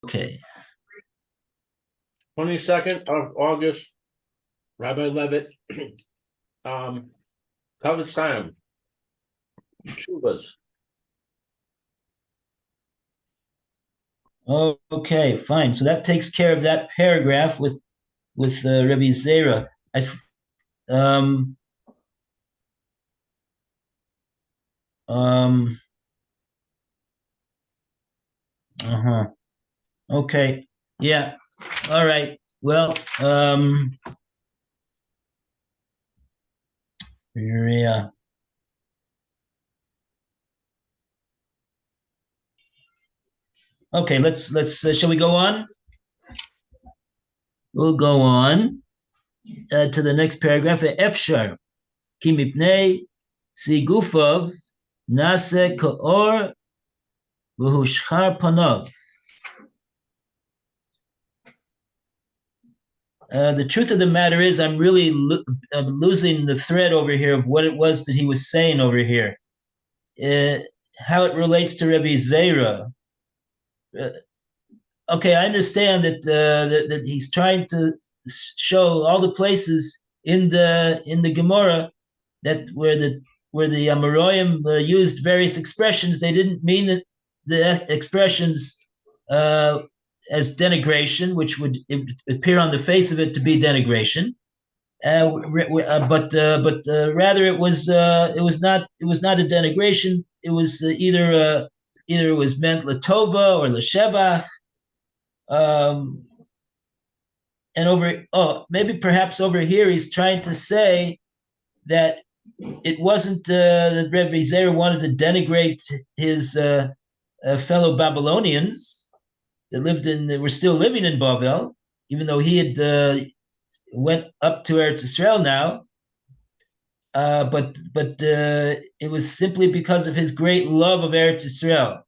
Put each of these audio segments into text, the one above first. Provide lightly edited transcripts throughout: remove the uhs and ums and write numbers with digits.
Okay. 22nd of August, Rabbi Levitt, Chofetz Chaim, Chuvas. Okay, fine. So that takes care of that paragraph with Rabbi Zera. Um, um, uh-huh. Okay. Yeah. All right. Well, yeah. Okay, let's shall we go on? We'll go on to the next paragraph. Efshar ki mipnei sigufov nase kaor v'hushchar panav. The truth of the matter is, I'm really losing the thread over here of what it was that he was saying over here. How it relates to Rabbi Zera. Uh, okay, I understand that he's trying to show all the places in the Gemara that where the Amoraim used various expressions. They didn't mean that the expressions uh, as denigration, which would appear on the face of it to be denigration. But rather it was not a denigration. It was either it was meant latova or leshevach. Um, and maybe perhaps over here he's trying to say that it wasn't that Rebbe Zera wanted to denigrate his fellow Babylonians that were still living in Babel, even though he had went up to Eretz Israel now. But it was simply because of his great love of Eretz Israel.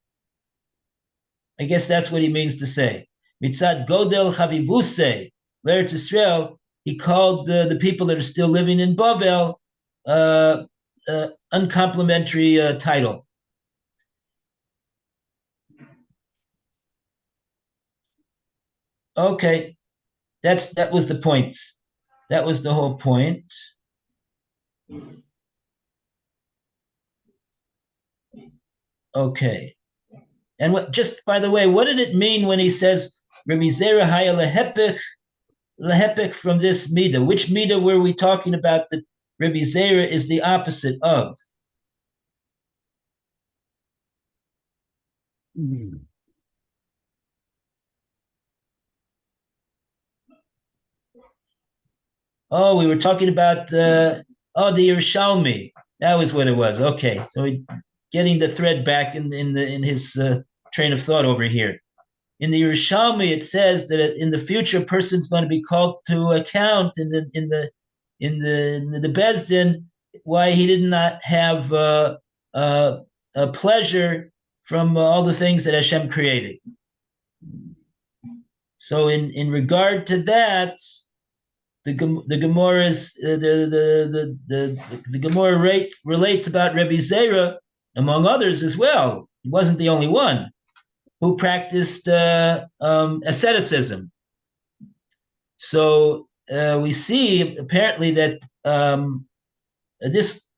I guess that's what he means to say. Mitzad Godel Chavibuse Eretz Israel. He called the people that are still living in Babel uncomplimentary title. Okay, that was the point. That was the whole point. Okay. And just by the way, what did it mean when he says Rabbi Zera haya lehepech from this mida? Which mida were we talking about that Rabbi Zera is the opposite of? Oh, we were talking about the Yerushalmi. That was what it was. Okay, so getting the thread back in his train of thought over here. In the Yerushalmi, it says that in the future, a person's going to be called to account in the Bezdin why he did not have a pleasure from all the things that Hashem created. So in regard to that, the Gemara's the Gemara relates about Rebbe Zera, among others as well. He wasn't the only one who practiced asceticism. So we see apparently that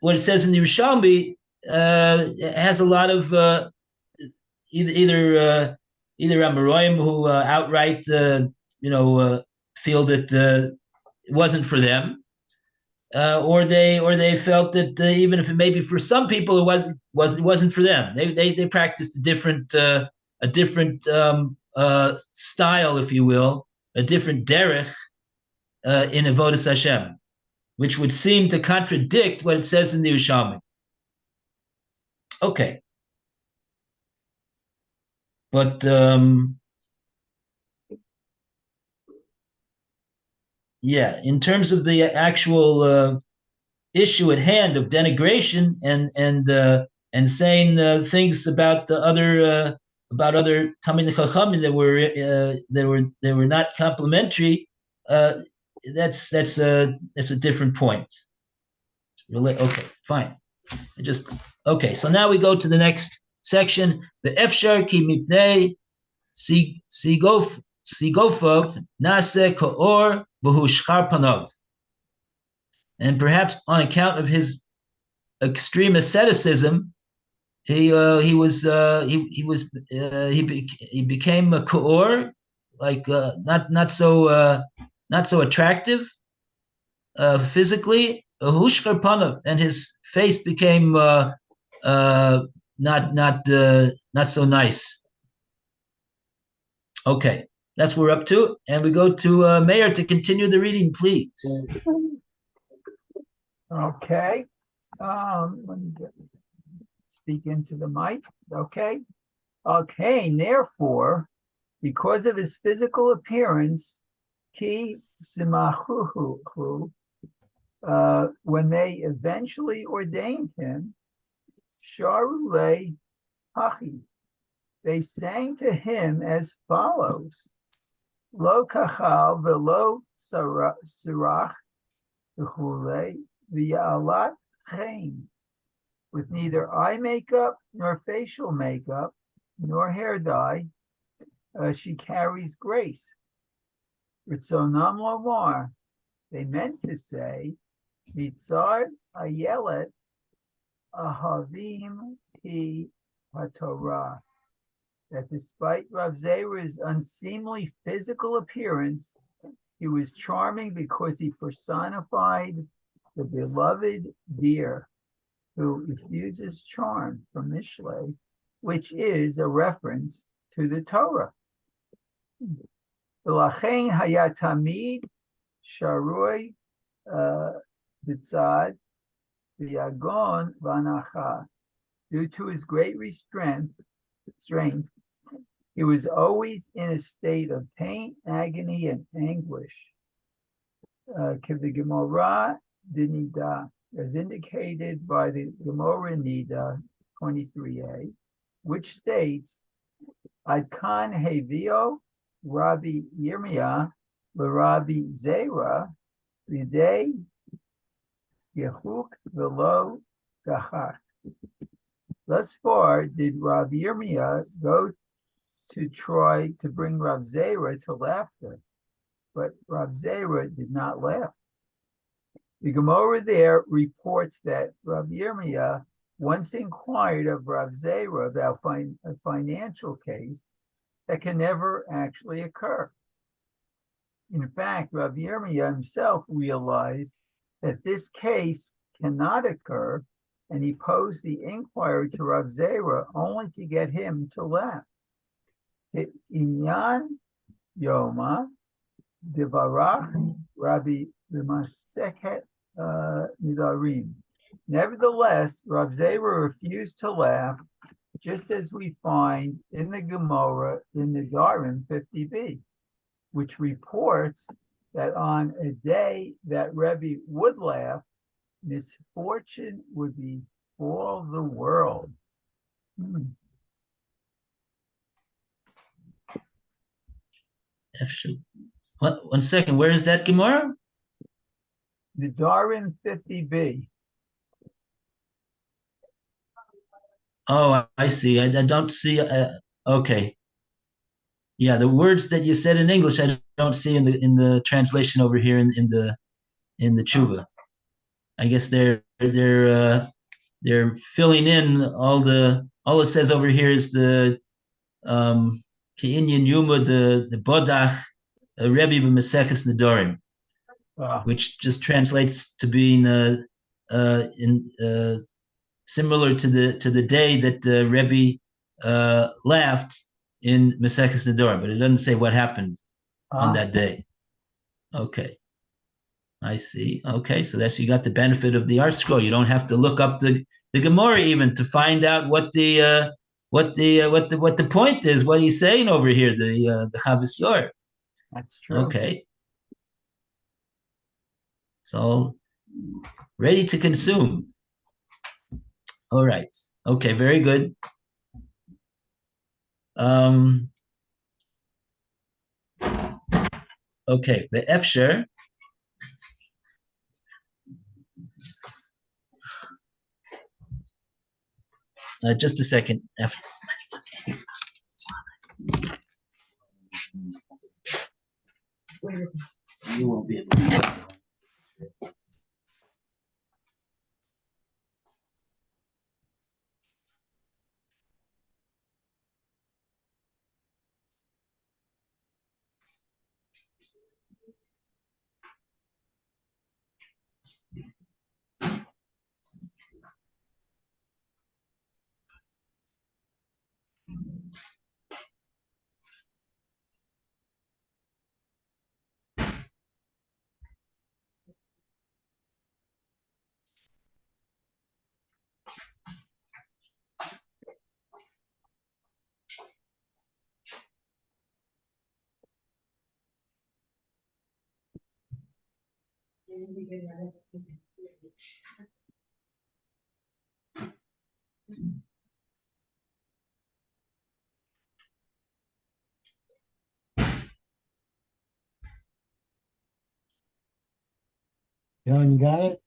what it says in the Yerushalmi has a lot of either Amoraim who outright feel that it wasn't for them, or they felt that even if it maybe for some people it wasn't for them. They practiced a different style, if you will, a different derech in avodas Hashem, which would seem to contradict what it says in the Yerushalmi. Okay, but yeah, in terms of the actual issue at hand of denigration and saying things about the other Talmidei Chachamim that were not complimentary, that's a different point. Okay, fine. Okay. So now we go to the next section. The Efshar ki mipnei Sigofov nase koor v'hu panov. And perhaps on account of his extreme asceticism, he became a koor, like not so attractive physically. Hushkar panov, and his face became not so nice. Okay, that's what we're up to, and we go to Mayor to continue the reading, please. Okay. Let me speak into the mic. Okay. Okay. Therefore, because of his physical appearance, ki simahuhu, when they eventually ordained him, sharule hachi, they sang to him as follows: Lo kachal velo sirach v'chule v'yalat chaim, with neither eye makeup nor facial makeup nor hair dye, she carries grace. Ritzonam lomar, they meant to say, Nitzar ayelet ahavim hi haTorah, that despite Rav Zera's unseemly physical appearance, he was charming because he personified the beloved deer who effuses charm from Mishlei, which is a reference to the Torah. V'lachein hayat tamid sharoi b'tzad v'yagon v'anacha. Due to his great strength, he was always in a state of pain, agony, and anguish. K'v'gemora d'nida, as indicated by the Gemara Nida 23a, which states, Adkan hevio Rabbi Yirmiyah Rabbi Zera B'dei Yehuk v'lo Gahach. Thus far did Rabbi Yirmiyah go to try to bring Rav Zera to laughter, but Rav Zera did not laugh. The Gemara there reports that Rav Yirmiyah once inquired of Rav Zera about a financial case that can never actually occur. In fact, Rav Yirmiyah himself realized that this case cannot occur, and he posed the inquiry to Rav Zera only to get him to laugh. Inyan Yoma Devarach Rabbi B'Masechet Nidarim. Nevertheless, Rav Zera refused to laugh, just as we find in the Gemara in Nidarim 50b, which reports that on a day that Rebbe would laugh, misfortune would befall the world. One second, where is that Gemara? Nidarim 50b. Oh, I see. I don't see. Okay. Yeah, the words that you said in English, I don't see in the translation over here in the tshuva. I guess they're filling in all it says over here is the Ke'inyan Yuma the Bodach Rebbe b'Maseches Nedarim, which just translates to being similar to the day that Rebbe laughed in Maseches Nedarim, but it doesn't say what happened on that day. Okay, I see. Okay, so that's, you got the benefit of the art scroll. You don't have to look up the Gemara even to find out what the point is, what he's saying over here, the Chavis Yor. That's true. Okay. So ready to consume. All right. Okay, very good. Okay, the Efsher. Just a second. You won't be able to. John, you got it?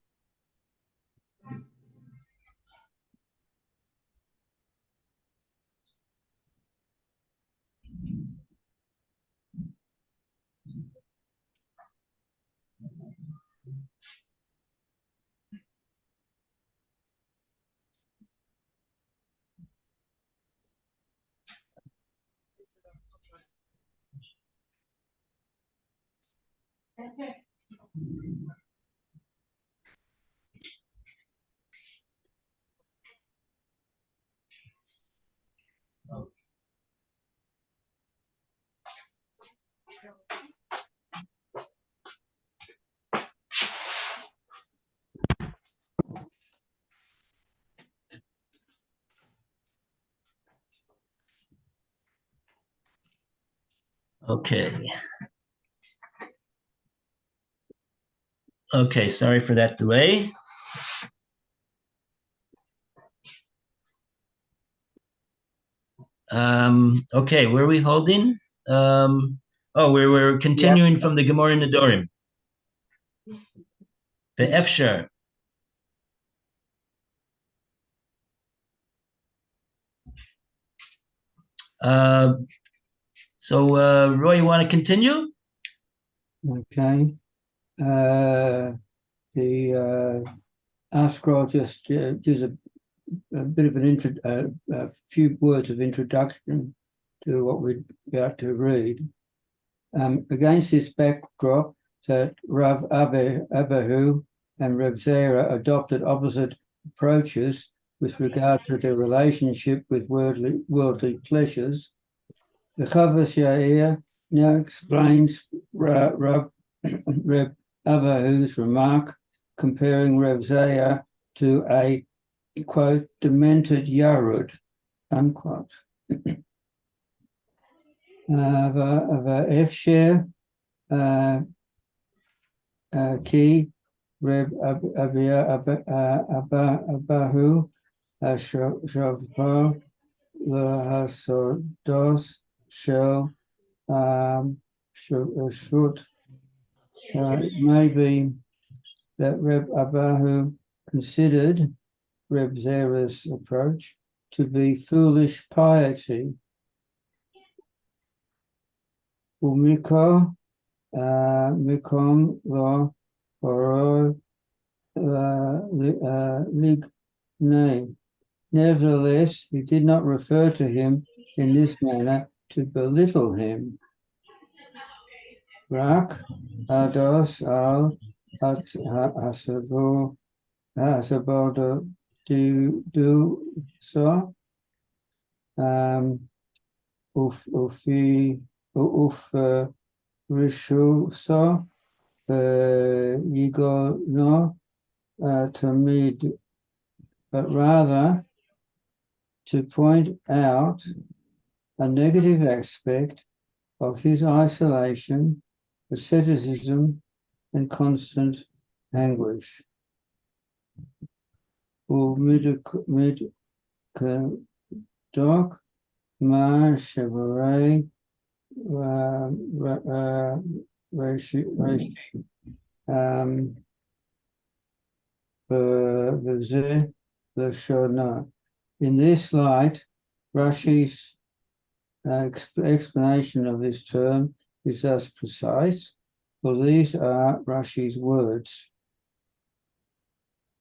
Okay. Okay, sorry for that delay. Okay, where are we holding? We're continuing from the Gemara Nedorim. The Efshar. Roy, you want to continue? Okay. The Ascroll just gives a bit of a few words of introduction to what we're about to read. Against this backdrop, that Rav Abahu and Rav Zera adopted opposite approaches with regard to their relationship with worldly pleasures. The Chofetz Yair now explains Rav Abahu's remark, comparing Rav Zera to a, quote, demented Yarud, unquote. Efshar ki Reb Abahu Shavpa L'Hasodos Shel Shut. It may be that Reb Abahu considered Reb Zera's approach to be foolish piety. Umiko Mikom Lo Oro Ligne. Nevertheless, he did not refer to him in this manner to belittle him. Rak Ados Al Hasabodo do so. Ufi Rishu so Yigo no Tamid, but rather to point out a negative aspect of his isolation, asceticism, and constant anguish. Dok Ma Shevarei in this light, Rashi's explanation of this term is thus precise, for these are Rashi's words.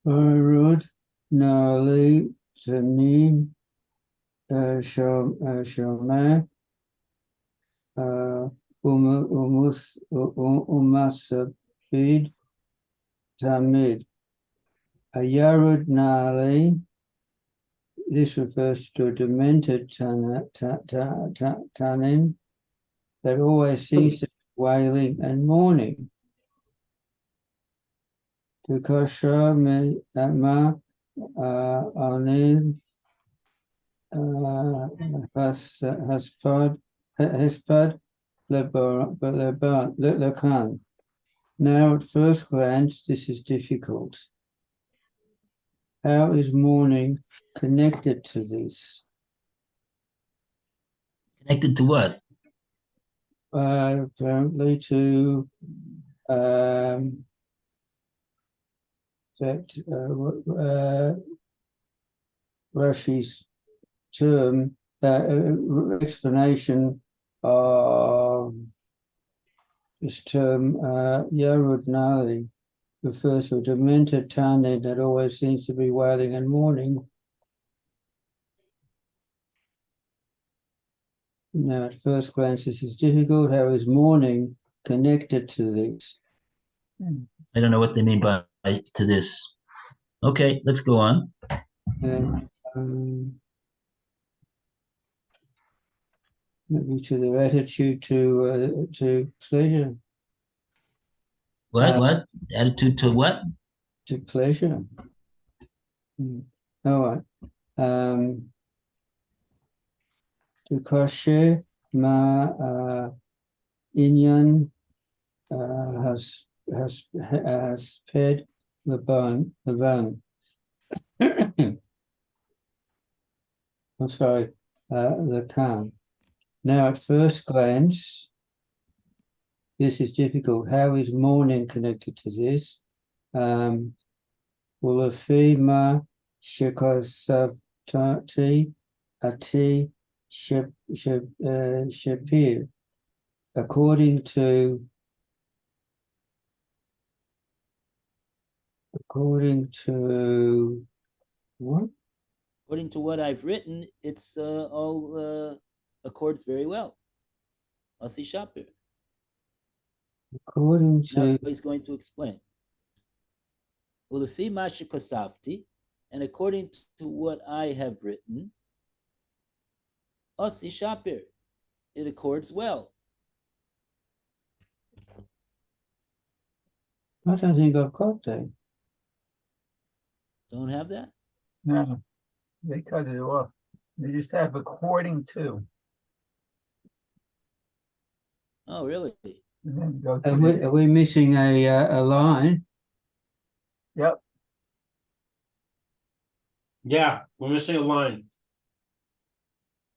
Arud Nali Zanin Shomah Umasabid Tamid. Ayarud Nali. This refers to a demented tanin that always seems to be wailing and mourning. Tukasha ma anil hespad lekan. Now, at first glance, this is difficult. How is mourning connected to this? Connected to what? Apparently to that Rashi's term, explanation of this term, Yarud Nali, refers to a demented tane that always seems to be wailing and mourning. Now, at first glance, this is difficult. How is mourning connected to this? I don't know what they mean by to this. Okay, let's go on. Maybe to their attitude to pleasure. What? Attitude to what? To pleasure. All right. To kosher ma inyan has fed the van. I'm sorry, the can. Now, at first glance, this is difficult. How is mourning connected to this? Ulafima shekosavti ati shapir. According to what? According to what I've written, it's all accords very well. Asi Shapir. According Now to he's going to explain. Ulefi mashikosavti, and according to what I have written, Asi Shapir, it accords well. I don't think I've got that. Don't have that? No, they cut it off. They just have according to. Oh, really? And then go to Are we missing a line? Yep. Yeah, we're missing a line.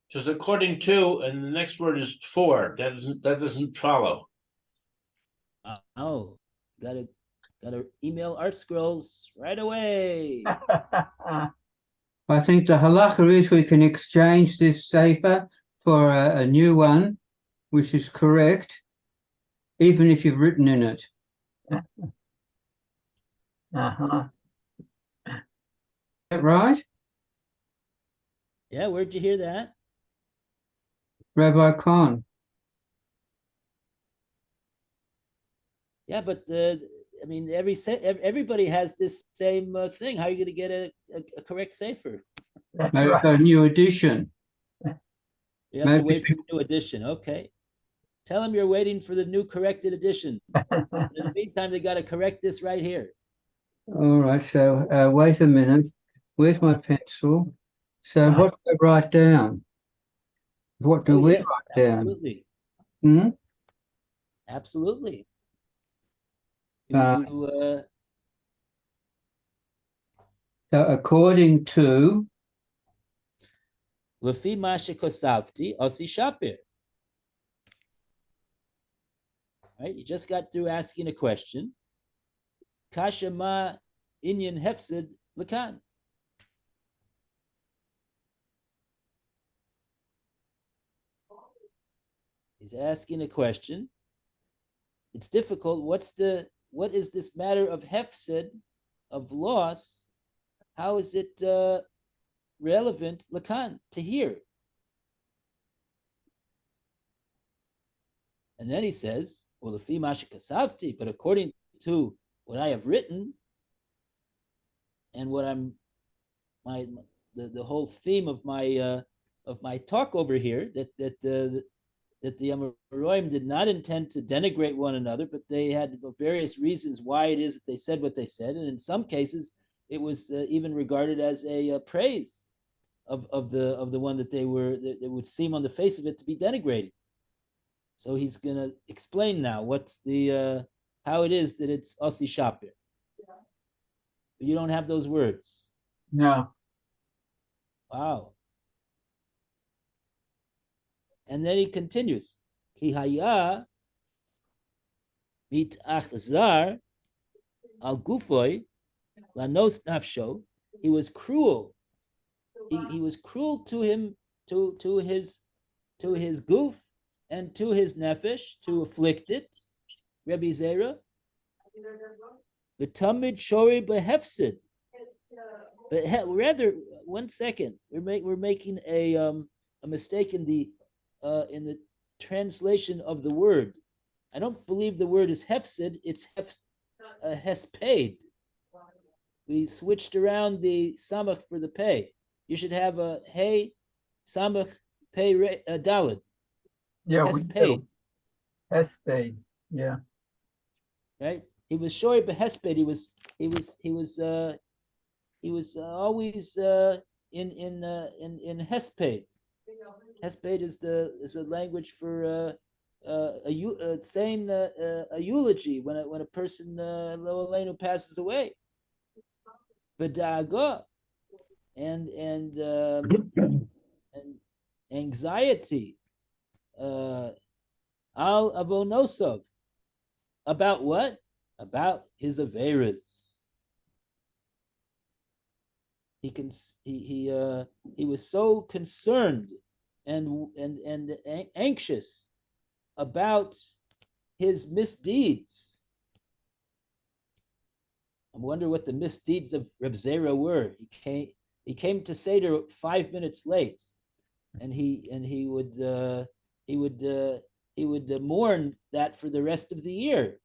It says according to, and the next word is for. That doesn't follow. Oh, gotta email Art Scrolls right away. I think the halacha is we can exchange this Sefer for a new one, which is correct, even if you've written in it. Uh-huh. Is that right? Yeah, where'd you hear that? Rabbi Khan. Yeah, but I mean, everybody has this same thing. How are you going to get a correct Sefer? That's Maybe right. a new edition. You have Maybe to wait for the new edition. Okay. Tell them you're waiting for the new corrected edition. In the meantime, they got to correct this right here. All right, so wait a minute. Where's my pencil? So what do I write down? What do we yes, write down? absolutely. Absolutely. According to Lefi mashikosavti osi shapir. Right? You just got through asking a question. Kasha ma inyan hefsid lakan. He's asking a question. It's difficult. What is this matter of hefsid, of loss? How is it relevant, lakan, to hear? And then he says, well, if kasavti, but according to what I have written, and what I'm the whole theme of my talk over here, that the Amoraim did not intend to denigrate one another, but they had various reasons why it is that they said what they said, and in some cases it was even regarded as a praise of the one that they would seem on the face of it to be denigrating. So he's gonna explain now what's the how it is that it's Osi Shapir. But you don't have those words. No. Wow. And then he continues. Ki haya mit achzar al gufoy lanos nafsho. He was cruel. He was cruel to him, to his goof and to his nefesh, to afflict it. Rabbi Zera. V'tamid shori behefsid. But rather, 1 second, we're making a mistake in the translation of the word. I don't believe the word is hefsid; it's hesped. We switched around the samach for the pay. You should have a hey samach pay dalid. Yeah, Hesped. Hesped. Yeah. Right. He was shori behesped. He was always in hesped. Hesped is a language for saying a eulogy when a person lo aleinu passes away. V'daga and anxiety al avonosov, about what? About his averas. He was so concerned and anxious about his misdeeds. I wonder what the misdeeds of Reb Zera were. He came to Seder 5 minutes late, and he would mourn that for the rest of the year.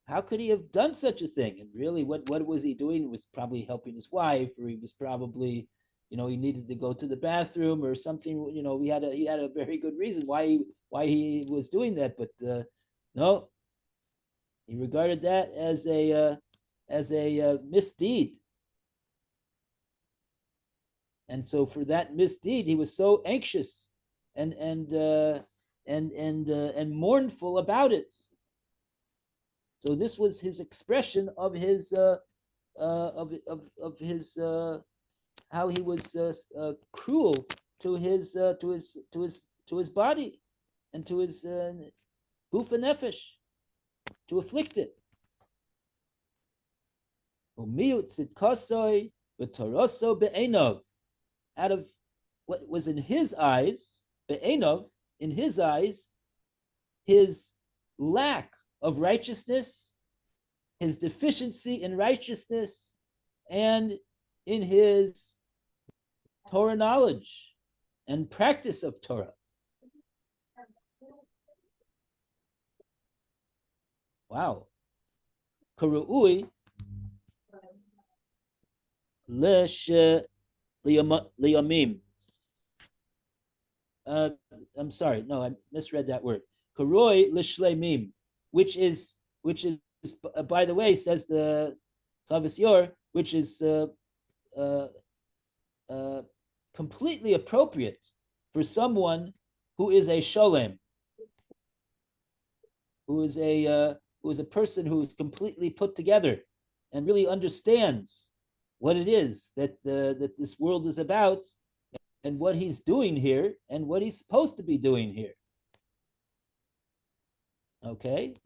How could he have done such a thing? And really, what was he doing? He was probably helping his wife, or he was probably, he needed to go to the bathroom or something. He had a very good reason why he was doing that. But no, he regarded that as a misdeed. And so for that misdeed, he was so anxious and mournful about it. So this was his expression of his how he was cruel to his body and to his guf and nefesh, to afflict it. Out of what was in his eyes, his lack of righteousness, his deficiency in righteousness, and in his Torah knowledge and practice of Torah. Wow. Karu'ui liyamim. I'm sorry, no, I misread that word. Karoi lishleimim, which is by the way, says the Chofetz Yor, which is completely appropriate for someone who is a sholem, who is a person who is completely put together and really understands what it is that this world is about, and what he's doing here, and what he's supposed to be doing here. Okay,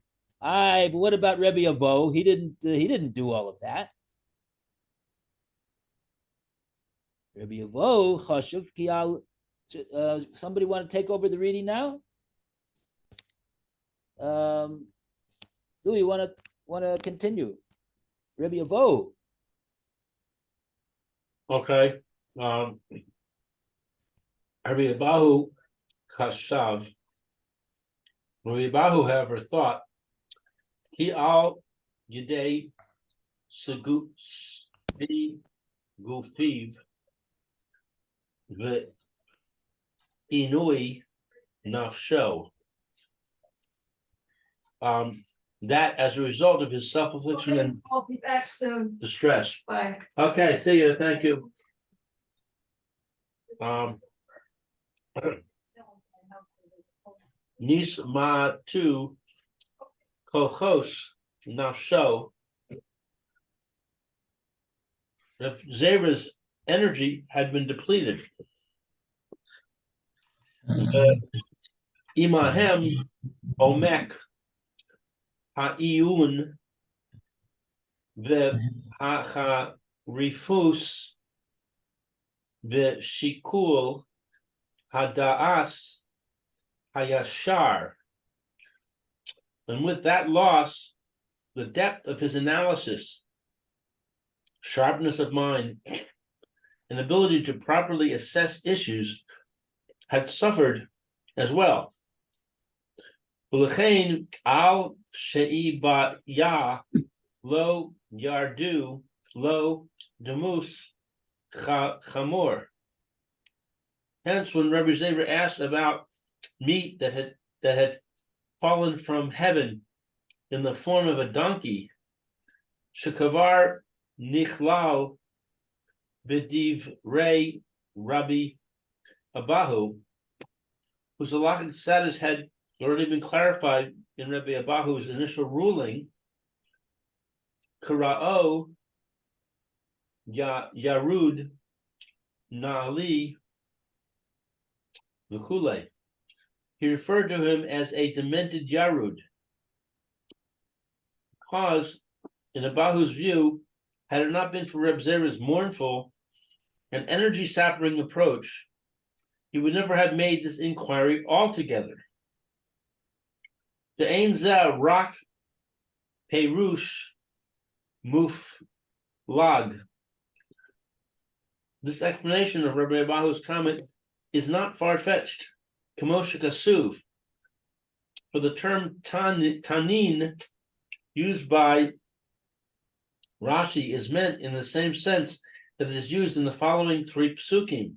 but what about Rebbe Avo? He didn't do all of that. Rebbe Avo chashuv ki al. Somebody want to take over the reading now? Louis, wanna continue? Rabbi Avo. Okay. Rabbi Abahu Kashav. Rabbi Abahu, however, thought he al Yidei Segu Gufiv the Inui Nafsho. That as a result of his self-affliction and I'll be back soon. distress. Bye. Okay, see you. Thank you. Nisma tu kochos nafsho. If Zera's energy had been depleted, imahem omek ha'iyun ve'ha'rifus ve'shikul hada'as hayashar. And with that loss, the depth of his analysis, sharpness of mind, and ability to properly assess issues had suffered as well. Ulechein al sheiba ya lo yardu lo demus chamor. Hence, when Rabbi Zever asked about meat that had fallen from heaven in the form of a donkey, shekavar nichlal b'div rei Rabbi Abahu, whose halachic status had already been clarified in Rabbi Abahu's initial ruling, Karao Yarud Naali V'chule. He referred to him as a demented Yarud, because, in Abahu's view, had it not been for Reb Zera's mournful and energy-sapping approach, he would never have made this inquiry altogether. The Ein Zeh Rak Perush Muflag. This explanation of Rabbi Abahu's comment is not far-fetched. Kamosha Kasuv, for the term tanin used by Rashi is meant in the same sense that it is used in the following three psukim.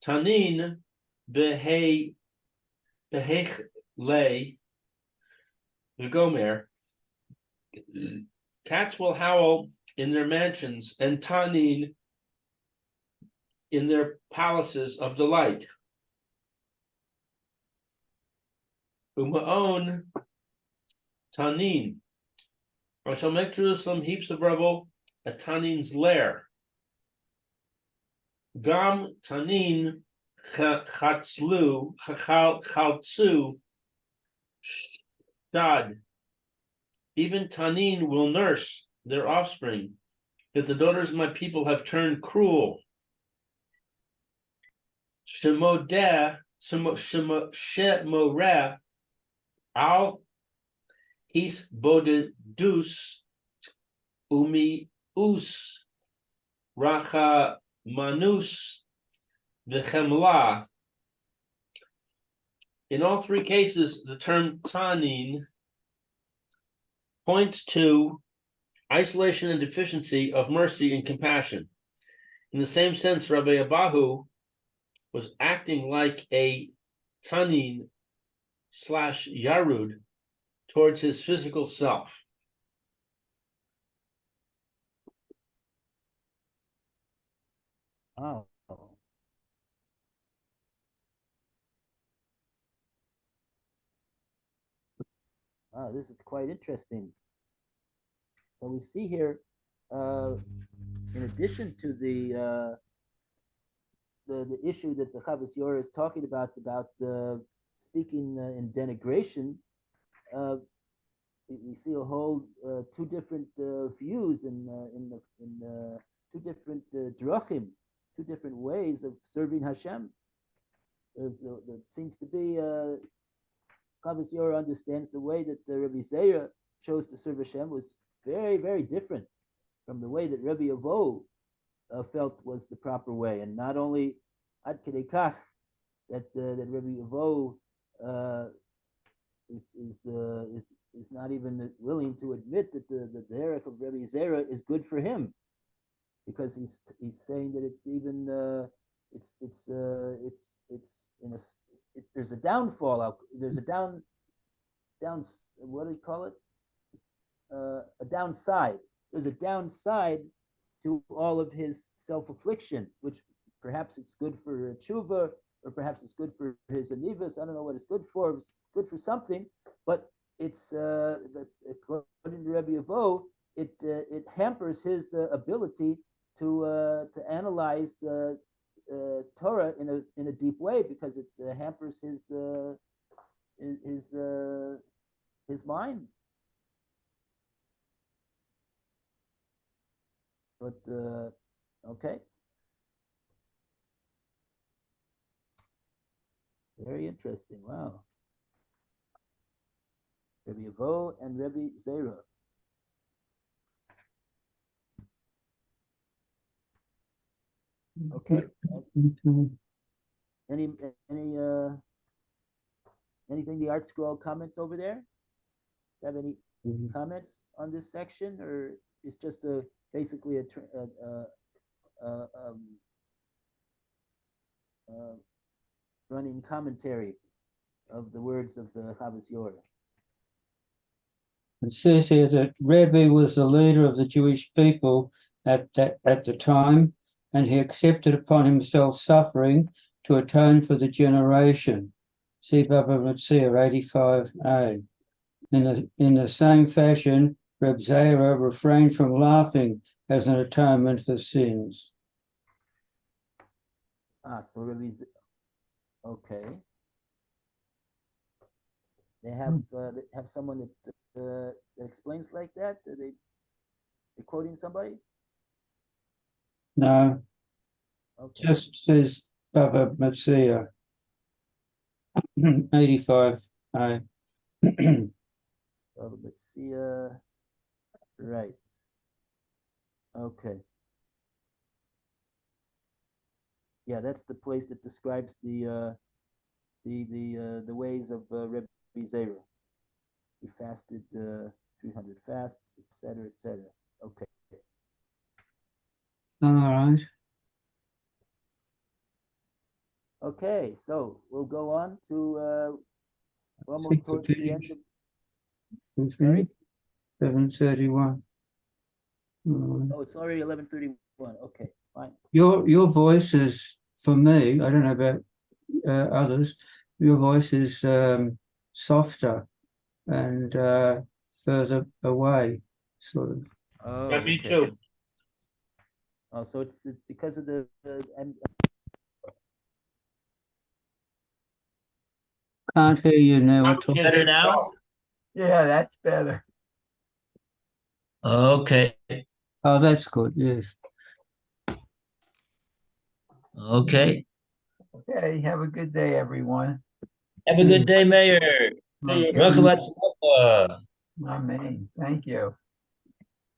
Tanin behech le v'gomer. Cats will howl in their mansions, and tanin in their palaces of delight. Umaon tanin. I shall make Jerusalem heaps of rubble, a tanin's lair. Gam tanin chaltzu shad. Even tanin will nurse their offspring, that the daughters of my people have turned cruel. Shemoreh al his bodedus umi us racha manus v'chemla. In all three cases, the term tanin points to isolation and deficiency of mercy and compassion. In the same sense, Rabbi Abahu was acting like a tanin / yarud towards his physical self. Oh. Oh, this is quite interesting. So we see here, in addition to the issue that the Chavos Yair is talking about speaking in denigration, we see a whole two different views in two different drachim, two different ways of serving Hashem. There seems to be Chavos Yair understands the way that Rabbi Zera chose to serve Hashem was very, very different from the way that Rabbi Avo felt was the proper way, and not only ad kedei kach that Rabbi Avo is not even willing to admit that the derech of Rabbi Zera is good for him, because he's saying that it's even there's a downfall. There's a down what do you call it? A downside. There's a downside to all of his self-affliction, which perhaps it's good for tshuva, or perhaps it's good for his anivas. I don't know what it's good for. It's good for something, but it's according to Rabbi Avo, it hampers his ability to analyze Torah in a deep way, because it hampers his mind. But okay, very interesting. Wow, Rabbi Avo and Rabbi Zera. Okay. Any anything the Art Scroll comments over there? Have any comments on this section, or it's just basically a running commentary of the words of the Chavos Yair? It says here that Rebbe was the leader of the Jewish people at the time, and he accepted upon himself suffering to atone for the generation. See Baba Metzia 85a. In the same fashion, Reb Zera refrained from laughing as an atonement for sins. So Rabbi okay. They have someone that explains like that? They're quoting somebody? No, Okay. just says Baba Metzia 85a. Let's see. Right. Okay. Yeah, that's the place that describes the ways of Rebbe Zera. He fasted 300 fasts, etc., etc. Okay. All right. Okay, so we'll go on to almost towards the end of. Sorry? 7:31. Oh, it's already 11:31. Okay, fine. Your voice is, for me, I don't know about others, your voice is softer and further away, sort of. Oh, Yeah, me okay. too. Oh, so it's because of the and Can't hear you now at all. Better now? Yeah, that's better. Okay. Oh, that's good, yes. Okay. Okay, have a good day, everyone. Have a good day, Mayor. Hey, Okay, Bracha v'atzlacha. amen. Thank you.